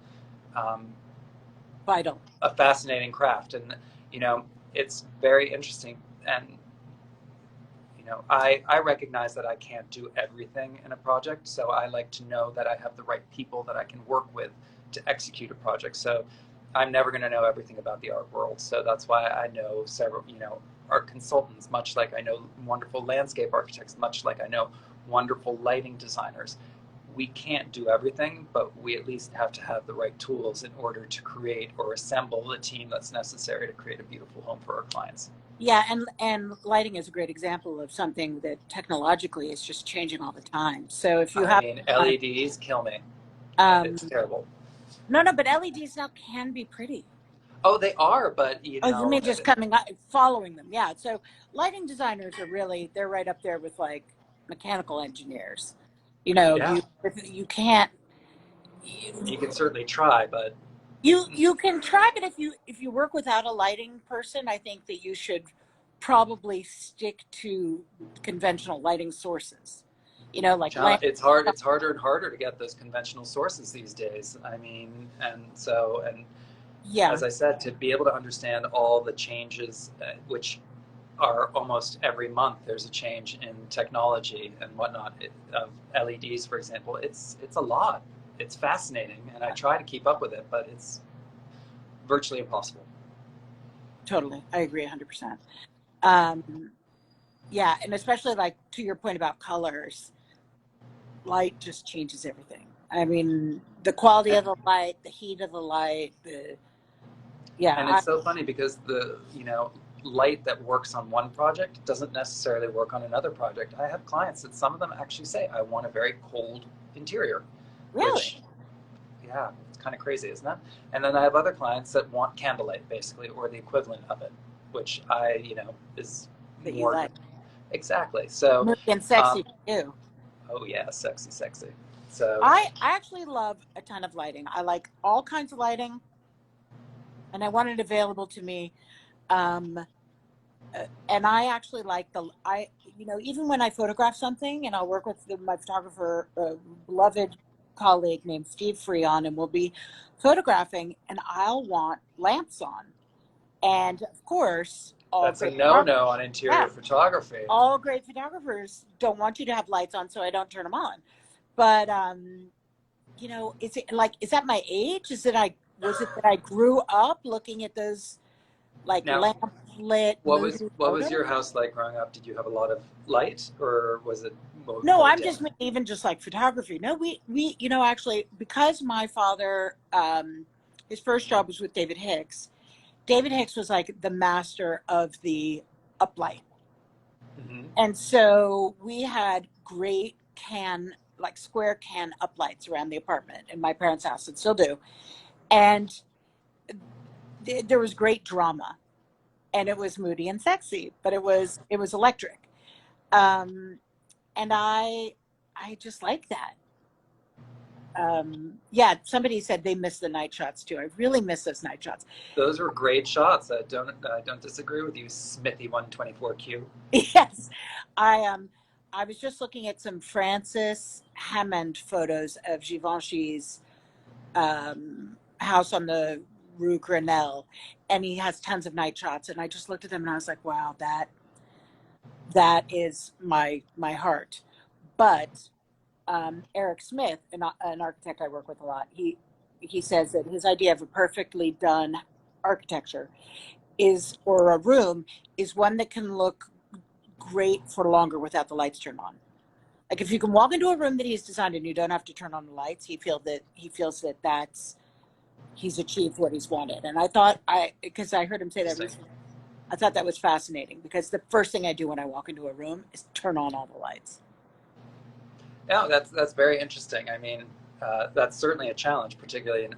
Vital. A fascinating craft, and it's very interesting. And I recognize that I can't do everything in a project, so I like to know that I have the right people that I can work with to execute a project. So I'm never going to know everything about the art world, so that's why I know several art consultants, much like I know wonderful landscape architects, much like I know wonderful lighting designers. We can't do everything, but we at least have to have the right tools in order to create or assemble the team that's necessary to create a beautiful home for our clients. Yeah, and lighting is a great example of something that technologically is just changing all the time. So if you LEDs kill me. It's terrible. No, but LEDs now can be pretty. Oh, they are, but you mean just following them? Yeah. So lighting designers they're right up there with like mechanical engineers. Yeah. You can't. You can certainly try, but you can try, but if you work without a lighting person, I think that you should probably stick to conventional lighting sources. it's harder and harder to get those conventional sources these days. Yeah, as I said, to be able to understand all the changes, which are almost every month, there's a change in technology and whatnot of LEDs, for example. It's a lot. It's fascinating, and I try to keep up with it, but it's virtually impossible. Totally, I agree 100%. Yeah, and especially like to your point about colors, light just changes everything. I mean, the quality of the light, the heat of the light, and it's so funny because the light that works on one project doesn't necessarily work on another project. I have clients that some of them actually say, I want a very cold interior. Really? Yeah, it's kind of crazy, isn't it? And then I have other clients that want candlelight, basically, or the equivalent of it, which is that more you like. Exactly. So and sexy too. Oh yeah, sexy. So I actually love a ton of lighting. I like all kinds of lighting, and I want it available to me. And I actually like even when I photograph something, and I'll work with my photographer, beloved colleague named Steve Freon, and we'll be photographing, and I'll want lamps on. And of course, that's a no-no on interior photography. All great photographers don't want you to have lights on, so I don't turn them on. But is that my age? Was it that I grew up looking at those lamp lit? What was your house like growing up? Did you have a lot of light, or was it? No, I'm just even just like photography. No, we actually, because my father, his first job was with David Hicks. David Hicks was like the master of the uplight. Hmm. And so we had great like square can uplights around the apartment in my parents' house, and still do. And there was great drama, and it was moody and sexy, but it was electric. Um, and I just like that. Yeah, somebody said they miss the night shots too. I really miss those night shots. Those were great shots. I don't disagree with you, Smithy 124Q. Yes, I was just looking at some Francis Hammond photos of Givenchy's house on the Rue Grenelle, and he has tons of night shots. And I just looked at them and I was like, wow, that is my heart. But Eric Smith, an architect I work with a lot, he says that his idea of a perfectly done architecture is, or a room, is one that can look great for longer without the lights turned on. Like if you can walk into a room that he's designed and you don't have to turn on the lights, he feels that that's he's achieved what he's wanted. And I thought because I heard him say that recently, I thought that was fascinating because the first thing I do when I walk into a room is turn on all the lights. Yeah, that's very interesting. I mean, that's certainly a challenge, particularly in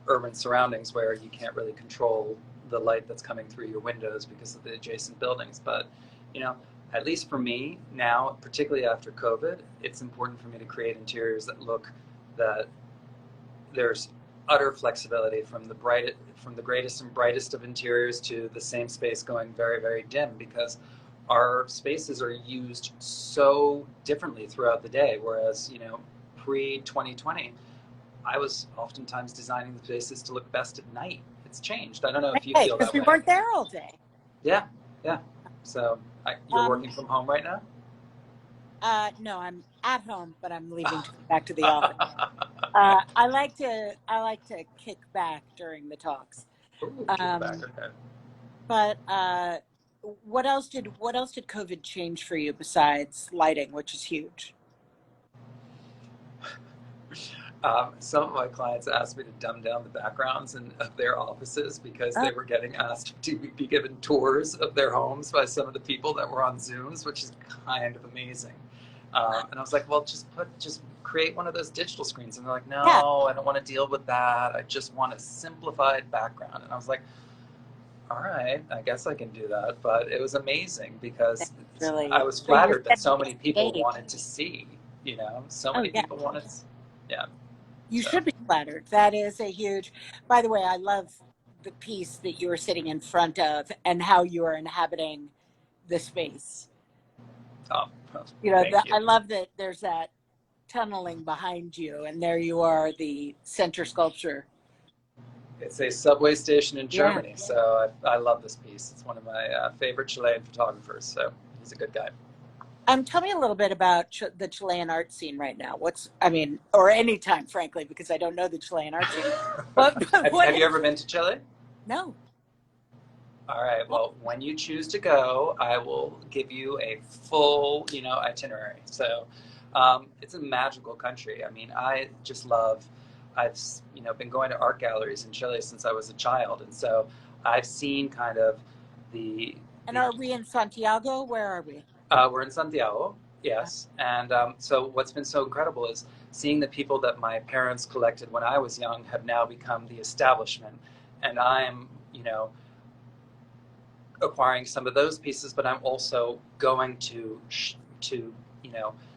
urban surroundings where you can't really control the light that's coming through your windows because of the adjacent buildings. But at least for me now, particularly after COVID, it's important for me to create interiors that there's utter flexibility from the greatest and brightest of interiors to the same space going very, very dim, because our spaces are used so differently throughout the day. Whereas, pre-2020, I was oftentimes designing the spaces to look best at night. It's changed. I don't know if you Hey, feel because that we way. weren't there all day. Yeah, yeah. So you're Um, working from home right now? no, I'm at home, but I'm leaving to go back to the office. I like to kick back during the talks. Ooh, kick back. Um, Okay. but what else did COVID change for you besides lighting, which is huge? Some of my clients asked me to dumb down the backgrounds of their offices because Oh, they were getting asked to be given tours of their homes by some of the people that were on Zooms, which is kind of amazing. And I was like, well, just create one of those digital screens. And they're like, yeah, no, I don't want to deal with that. I just want a simplified background. And I was like, all right, I guess I can do that. But it was amazing because that's really. I was So you're flattered that setting so the many people stage. wanted to see, so Oh many yeah, people wanted, yeah. you So. should be flattered. That is a huge. By the way, I love the piece that you are sitting in front of and how you are inhabiting the space. Oh, well, I thank you. love that there's that tunneling behind you, and there you are, the center sculpture. It's a subway station in Yeah. Germany, so I love this piece. It's one of my favorite Chilean photographers, so he's a good guy. Tell me a little bit about the Chilean art scene right now. Or any time, frankly, because I don't know the Chilean art scene. But what Have you is? ever been to Chile? No. All right. Well, when you choose to go, I will give you a full, itinerary. So, it's a magical country. I mean, I just love. I've, been going to art galleries in Chile since I was a child, and so I've seen kind of the And the are we in Santiago? Where are we? We're in Santiago, yes. And so what's been so incredible is seeing the people that my parents collected when I was young have now become the establishment. And I'm, acquiring some of those pieces, but I'm also going to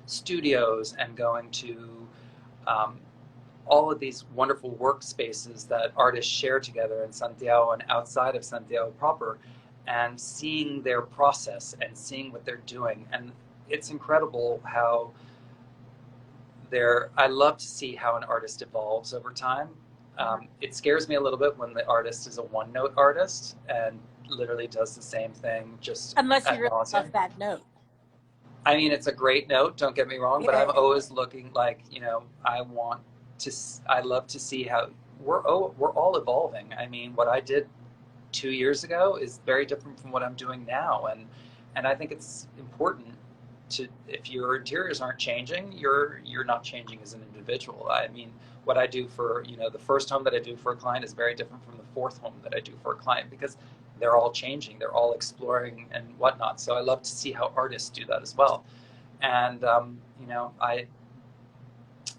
studios and going to um, all of these wonderful workspaces that artists share together in Santiago and outside of Santiago proper, and seeing their process and seeing what they're doing. And it's incredible how I love to see how an artist evolves over time. It scares me a little bit when the artist is a one-note artist and literally does the same thing just Unless you ad really love nauseum. that note. I mean, it's a great note, don't get me wrong, but Yeah. I'm always looking like, I love to see how we're all evolving. I mean, what I did 2 years ago is very different from what I'm doing now. And I think it's important if your interiors aren't changing, you're not changing as an individual. I mean, what I do for, the first home that I do for a client is very different from the fourth home that I do for a client, because they're all changing, they're all exploring and whatnot. So I love to see how artists do that as well. And you know,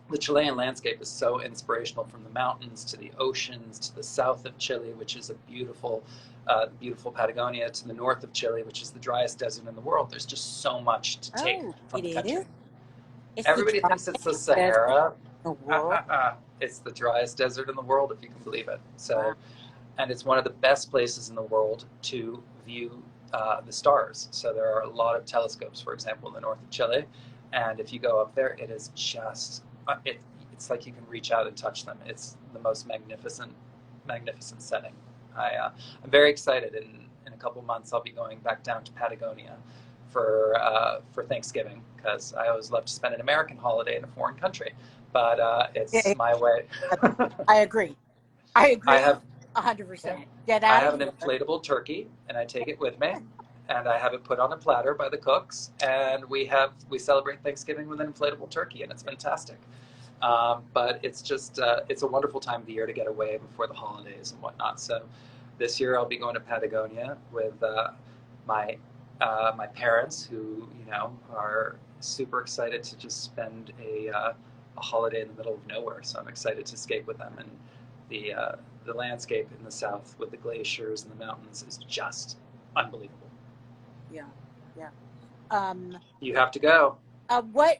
the Chilean landscape is so inspirational, from the mountains to the oceans to the south of Chile, which is a beautiful, beautiful Patagonia, to the north of Chile, which is the driest desert in the world. There's just so much to take from the country. It's Everybody the thinks it's the driest desert Sahara. in the world. It's the driest desert in the world, if you can believe it. So, Wow. and it's one of the best places in the world to view the stars. So there are a lot of telescopes, for example, in the north of Chile. And if you go up there, it is just, it's like you can reach out and touch them. It's the most magnificent setting. I'm very excited. In a couple months, I'll be going back down to Patagonia for Thanksgiving, because I always love to spend an American holiday in a foreign country. But it's my way. I agree. I have 100%. Get I out have of an here. inflatable turkey, and I take it with me, and I have it put on a platter by the cooks, and we celebrate Thanksgiving with an inflatable turkey, and it's fantastic. But it's just it's a wonderful time of the year to get away before the holidays and whatnot. So this year I'll be going to Patagonia with my parents, who, you know, are super excited to just spend a holiday in the middle of nowhere. So I'm excited to escape with them. And the landscape in the south with the glaciers and the mountains is just unbelievable. Yeah. You have to go. What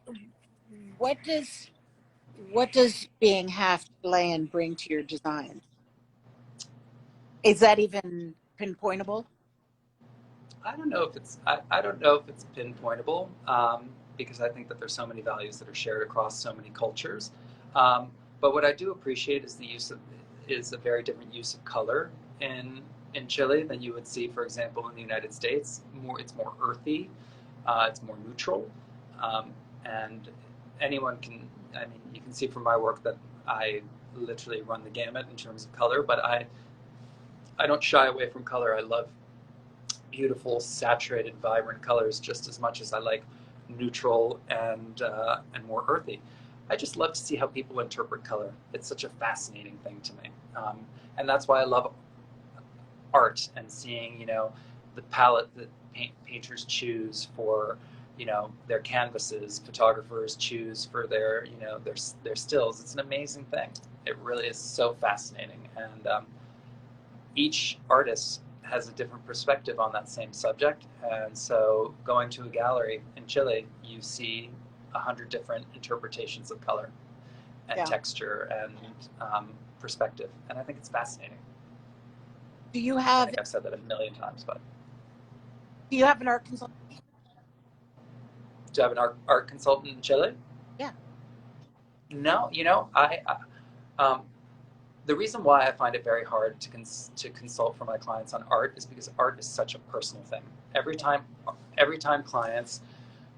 does being half Chilean bring to your design? Is that even pinpointable? I don't know if it's pinpointable, because I think that there's so many values that are shared across so many cultures. But what I do appreciate is a very different use of color in Chile than you would see, for example, in the United States. It's more earthy, it's more neutral, and anyone can. I mean, you can see from my work that I literally run the gamut in terms of color, but I don't shy away from color. I love beautiful, saturated, vibrant colors just as much as I like neutral and more earthy. I just love to see how people interpret color. It's such a fascinating thing to me, and that's why I love art and seeing, you know, the palette that painters choose for, you know, their canvases, photographers choose for their, you know, their stills. It's an amazing thing. It really is so fascinating, and each artist has a different perspective on that same subject. And so going to a gallery in Chile, you see 100 different interpretations of color and texture and perspective. And I think it's fascinating. I think I've said that a million times, but. Do you have an art consultant? Do I have an art consultant in Chile? Yeah. No, you know, the reason why I find it very hard to consult for my clients on art is because art is such a personal thing. Every time clients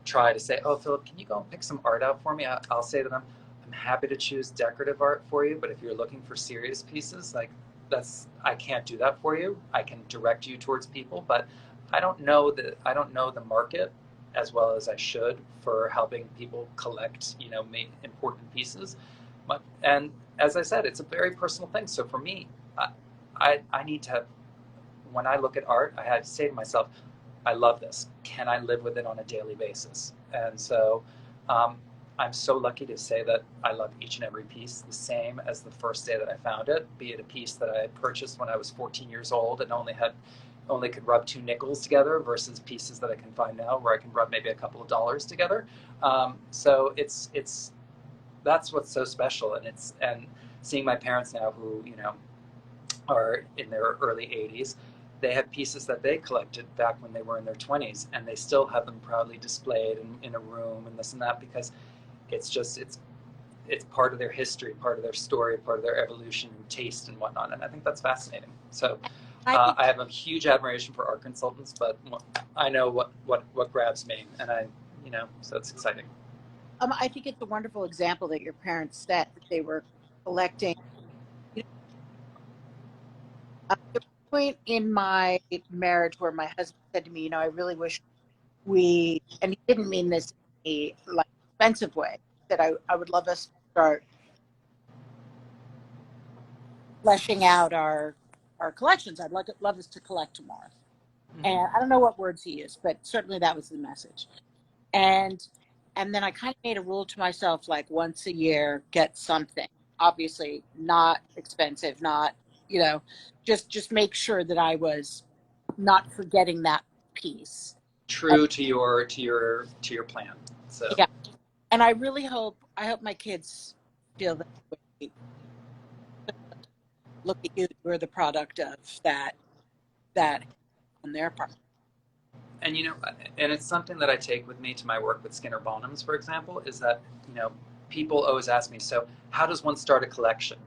try to say, "Oh, Philip, can you go and pick some art out for me?" I'll say to them, "I'm happy to choose decorative art for you, but if you're looking for serious pieces, like I can't do that for you. I can direct you towards people, but I don't know the market as well as I should for helping people collect, you know, important pieces." And as I said, it's a very personal thing. So for me, I need to, when I look at art, I have to say to myself, I love this. Can I live with it on a daily basis? And so I'm so lucky to say that I love each and every piece the same as the first day that I found it, be it a piece that I purchased when I was 14 years old and only could rub 2 nickels together versus pieces that I can find now where I can rub maybe a couple of dollars together. So that's what's so special. And seeing my parents now, who, you know, are in their early 80s, they have pieces that they collected back when they were in their 20s, and they still have them proudly displayed in a room and this and that, because it's part of their history, part of their story, part of their evolution and taste and whatnot. And I think that's fascinating. So I have a huge admiration for art consultants, but I know what grabs me, and so it's exciting. I think it's a wonderful example that your parents set, that they were collecting. You know, there was a point in my marriage where my husband said to me, "You know, I really wish and he didn't mean this in a like expensive way, that I would love us to start fleshing out our our collections. I'd love us to collect more. Mhm. And I don't know what words he used, but certainly that was the message. And then I kind of made a rule to myself, like once a year, get something. Obviously, not expensive, not just make sure that I was not forgetting that piece. And, True to your plan. So yeah, and I really I hope my kids feel that way. Look at you, you're the product of that on their part. and and it's something that I take with me to my work with Skinner Bonhams, for example, is that people always ask me, so how does one start a collection?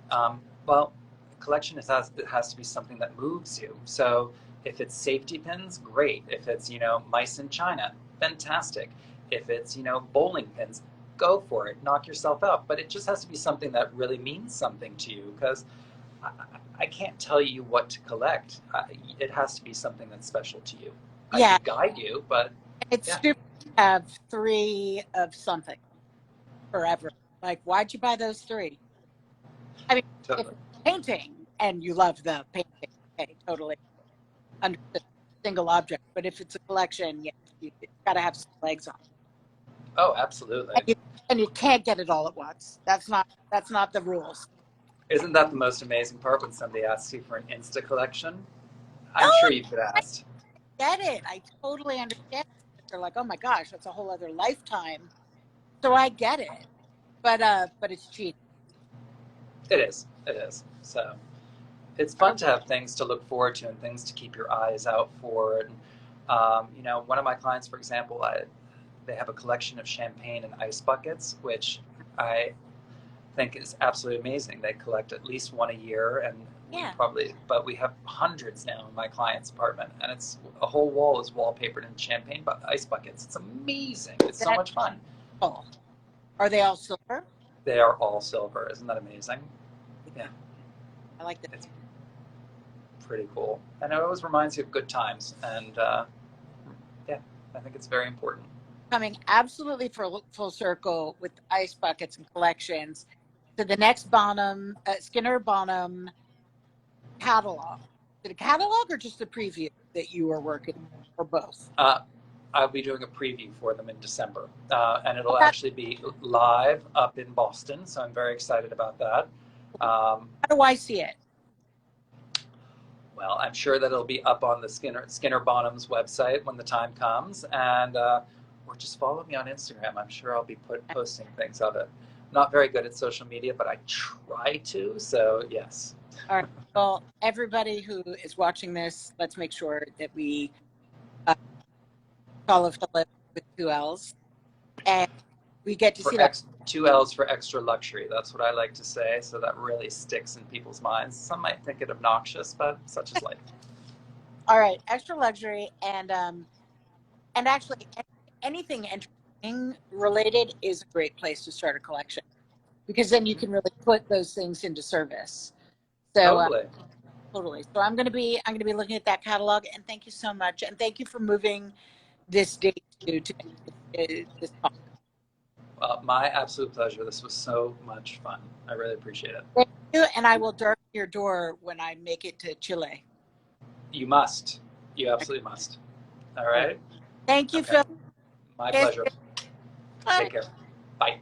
Well, a collection it has to be something that moves you. So if it's safety pins, great. If it's mice in China, fantastic. If it's bowling pins, go for it, knock yourself out. But it just has to be something that really means something to you, because I can't tell you what to collect. It has to be something that's special to you. I Yeah, can guide you, but it's yeah, stupid to have 3 of something forever. Like, why'd you buy those 3? I mean, if totally. it's a painting and you love the painting, okay, totally understood. Single object. But if it's a collection, yeah, you got to have some legs on it. Oh, absolutely. And you can't get it all at once. That's not the rules. Isn't that the most amazing part when somebody asks you for an Insta collection? No, I'm sure you've been asked. I get it. I totally understand. They're like, oh my gosh, that's a whole other lifetime. So I get it. But it's cheating. It is. It is. So it's fun to have things to look forward to and things to keep your eyes out for. And one of my clients, for example, they have a collection of champagne and ice buckets, which I think is absolutely amazing. They collect at least one a year, and Yeah. but we have hundreds now in my client's apartment, and it's a whole wall is wallpapered in champagne ice buckets. It's amazing. It's so much fun. Oh, are they all silver? They are all silver. Isn't that amazing? Yeah, I like that. it's pretty cool, and it always reminds you of good times. And yeah, I think it's very important. Coming absolutely full circle with ice buckets and collections to the next Skinner Bonham catalog. Is it a catalog or just a preview that you are working, or both? I'll be doing a preview for them in December, and it'll Okay. actually be live up in Boston. So I'm very excited about that. How do I see it? Well, I'm sure that it'll be up on the Skinner Bonham's website when the time comes, and or just follow me on Instagram. I'm sure I'll be posting things of it. Not very good at social media, but I try to. So yes. All right. Well, everybody who is watching this, let's make sure that we follow Phillip with 2 L's, and we get to see that. 2 L's for extra luxury. That's what I like to say. So that really sticks in people's minds. Some might think it obnoxious, but such is life. All right, extra luxury, and actually anything entertaining related is a great place to start a collection, because then you can really put those things into service. So Totally. totally. So I'm going to be looking at that catalog, and thank you so much, and thank you for moving this date to this time. My absolute pleasure. This was so much fun. I really appreciate it. Thank you, and I will darken your door when I make it to Chile. You must. You absolutely must. All right. Thank you, Okay. Phil. My pleasure. Bye. Take care. Bye.